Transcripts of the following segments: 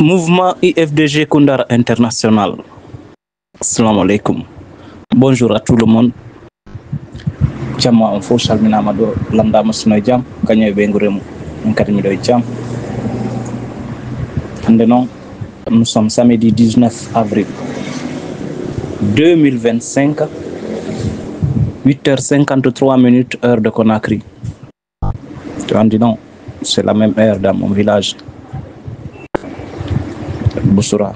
Mouvement IFDG Koundara International. Assalamu alaikum. Bonjour à tout le monde. Jama on fo salminama do lamdama suno jam kanyo be nguremu on kadi mi do jam. Hande non nous sommes samedi 19 avril 2025 8h53 heure de Conakry. Tu en dis non, c'est la même heure dans mon village. Boussoura.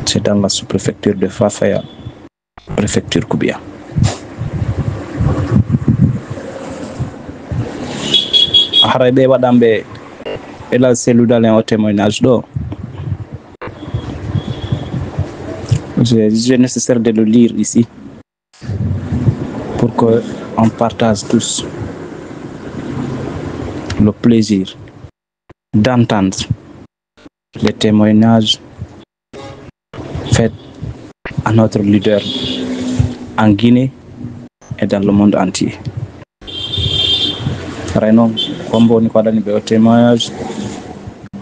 C'est dans la sous-préfecture de Fafaya, préfecture Koubia. Haraybe wadambe ela cellule d'Alain au témoignage d'or. C'est nécessaire de le lire ici pour qu'on partage tous le plaisir d'entendre les témoignages faits à notre leader en Guinée et dans le monde entier. Rainon, comme on a dit, le témoignage,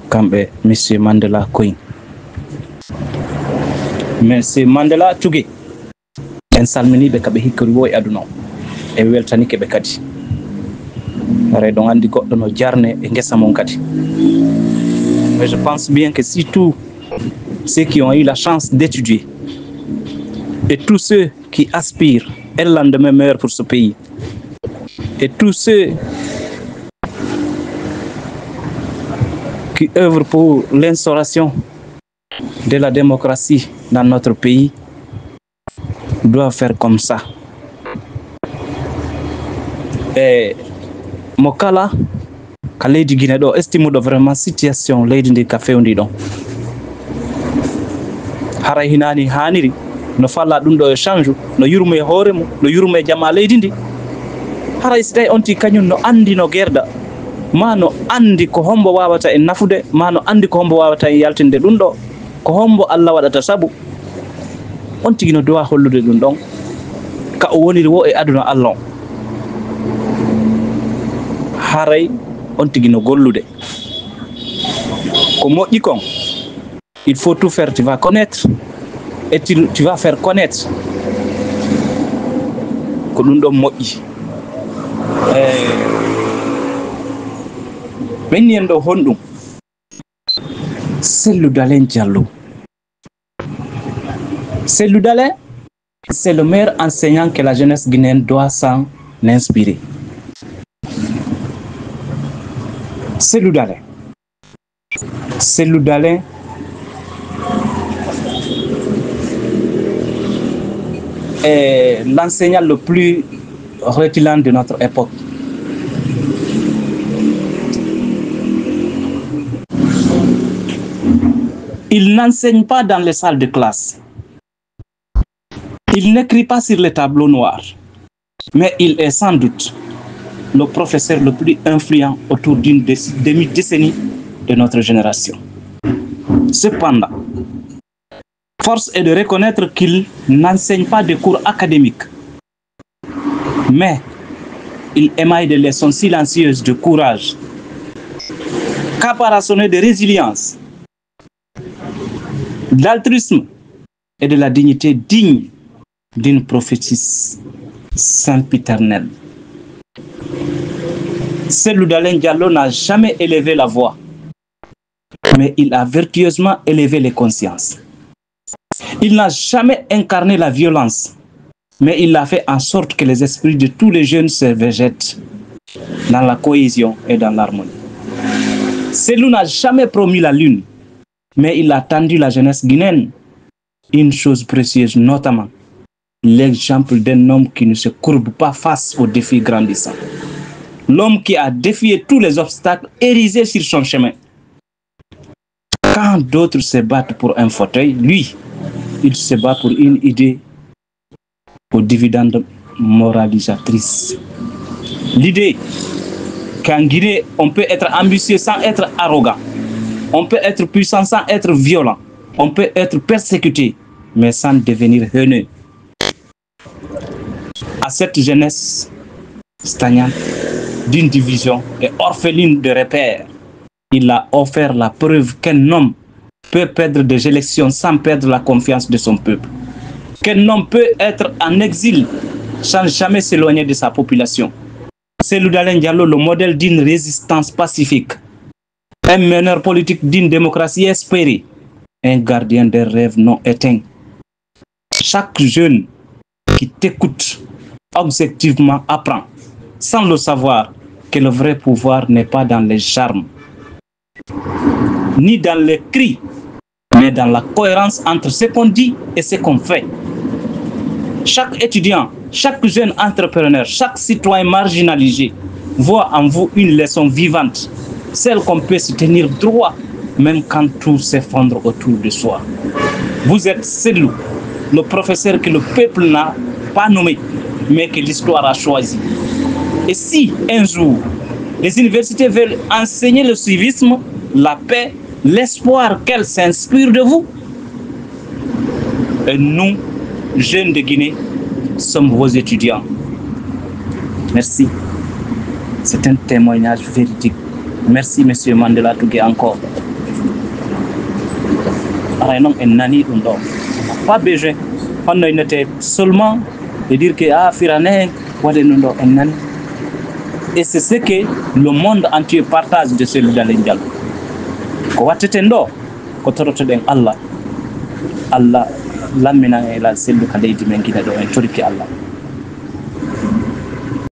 comme M. Mandela Koing. Monsieur Mandela Tchouge, en salmini be kabe hikriwo e aduna e weltani ke be kadi. Raidon andi goddo no jarne e ngessa mon kadi. Mais je pense bien que si tous ceux qui ont eu la chance d'étudier et tous ceux qui aspirent à un lendemain meilleur pour ce pays et tous ceux qui œuvrent pour l'instauration de la démocratie dans notre pays doivent faire comme ça. Et Mokala, ka leydi Guinée ɗo estimuɗo vraiment situation leydi ndi ka fewndi ɗon haray hinani haniri no falla ɗum ɗo e change no yurmo e hoore mum no yurmo e jama leydi ndi haray so tawi onti kañum no andi no gerda ma no andi ko hombo wawata e nafude ma no andi ko hombo wawata e yaltinde ɗum ɗo ko hombo Allah waɗata sabu on tigi no dowa hollude ɗum ɗon ka o woniri wo e aduna Allah haray on tigi no gollude ko moƴƴi kon il faut tout faire, tu vas connaître et tu vas faire connaître ko ɗum ɗon moƴƴi ɓenni en ɗo honɗum Cellou Dalein Diallo. Cellou Dalein, c'est le meilleur enseignant que la jeunesse guinéenne doit s'en inspirer. Cellou Dalein. Cellou Dalein est l'enseignant le plus rutilant de notre époque. Il n'enseigne pas dans les salles de classe. Il n'écrit pas sur les tableaux noirs. Mais il est sans doute le professeur le plus influent autour d'une demi-décennie de notre génération. Cependant, force est de reconnaître qu'il n'enseigne pas de cours académiques, mais il émaille des leçons silencieuses de courage, caparaçonnées de résilience, d'altruisme et de la dignité digne d'une prophétisse sempiternelle. Cellou Dalein Diallo n'a jamais élevé la voix, mais il a vertueusement élevé les consciences. Il n'a jamais incarné la violence, mais il a fait en sorte que les esprits de tous les jeunes se végètent dans la cohésion et dans l'harmonie. Cellou n'a jamais promis la lune, mais il a tendu la jeunesse guinéenne une chose précieuse, notamment l'exemple d'un homme qui ne se courbe pas face aux défis grandissants. L'homme qui a défié tous les obstacles érigés sur son chemin. Quand d'autres se battent pour un fauteuil, lui, il se bat pour une idée aux dividendes moralisatrices. L'idée qu'en Guinée, on peut être ambitieux sans être arrogant. On peut être puissant sans être violent. On peut être persécuté, mais sans devenir haineux. À cette jeunesse stagnante, d'une division et orpheline de repères, il a offert la preuve qu'un homme peut perdre des élections sans perdre la confiance de son peuple. Qu'un homme peut être en exil sans jamais s'éloigner de sa population. Cellou Dalein Diallo, le modèle d'une résistance pacifique, un meneur politique d'une démocratie espérée, un gardien des rêves non éteints. Chaque jeune qui t'écoute objectivement apprend, sans le savoir, que le vrai pouvoir n'est pas dans les charmes, ni dans les cris, mais dans la cohérence entre ce qu'on dit et ce qu'on fait. Chaque étudiant, chaque jeune entrepreneur, chaque citoyen marginalisé voit en vous une leçon vivante, celle qu'on peut se tenir droit, même quand tout s'effondre autour de soi. Vous êtes Cellou, le professeur que le peuple n'a pas nommé, mais que l'histoire a choisi. Et si un jour, les universités veulent enseigner le civisme, la paix, l'espoir qu'elles s'inspirent de vous, et nous, jeunes de Guinée, sommes vos étudiants. Merci. C'est un témoignage véridique. Merci, Monsieur Mandela Tougé, encore. Pas besoin. On a seulement de dire que et c'est ce que le monde entier partage de Cellou Dalein Diallo. Allah lamina ila Cellou Kaleidi men gina do en toriki Allah.